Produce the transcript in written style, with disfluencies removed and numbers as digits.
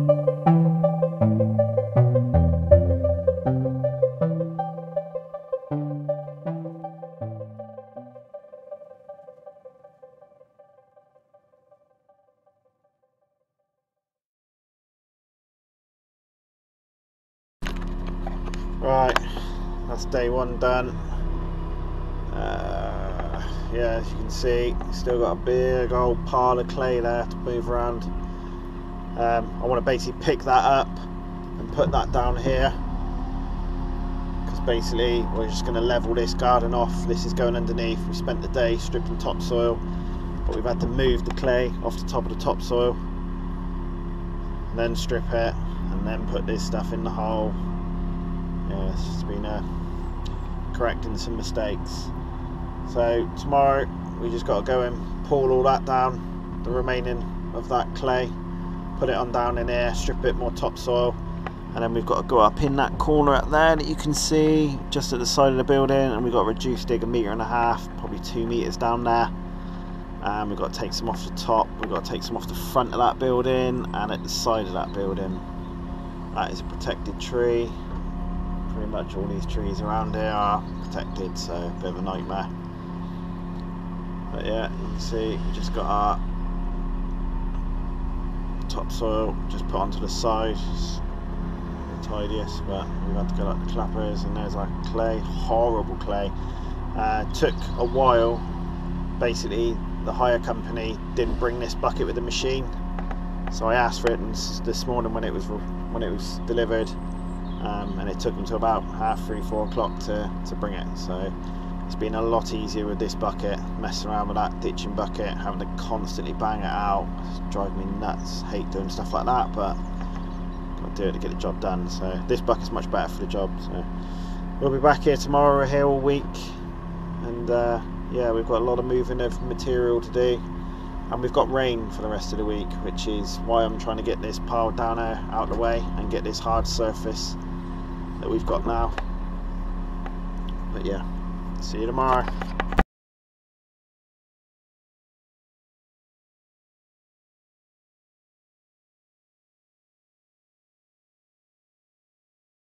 Right, that's day one done. Yeah, as you can see, still got a big old pile of clay there to move around. I want to basically pick that up and put that down here, because basically we're just going to level this garden off. This is going underneath. We spent the day stripping topsoil, but we've had to move the clay off the top of the topsoil and then strip it and then put this stuff in the hole. Yeah, it's been correcting some mistakes. So tomorrow we just got to go and pull all that down, the remaining of that clay, put it on down in here, strip a bit more topsoil, and then we've got to go up in that corner up there that you can see just at the side of the building, and we've got to reduce dig 1.5 meters, probably 2 meters down there. And we've got to take some off the top, we've got to take some off the front of that building and at the side of that building. That is a protected tree. Pretty much all these trees around here are protected, so a bit of a nightmare. But yeah, you can see we just got our topsoil just put onto the side. It's the tidiest, but we've had to go like the clappers, and there's our clay, horrible clay. Took a while. Basically, the hire company didn't bring this bucket with the machine, so I asked for it this morning when it was delivered. And it took them to about 3:30, 4 o'clock to bring it. So it's been a lot easier with this bucket, messing around with that ditching bucket, having to constantly bang it out. It's driving me nuts. Hate doing stuff like that, but got to do it to get the job done. So this bucket's much better for the job. So we'll be back here tomorrow. We're here all week, and yeah, we've got a lot of moving of material to do, and we've got rain for the rest of the week, which is why I'm trying to get this pile down there out of the way and get this hard surface that we've got now. But yeah, see you tomorrow.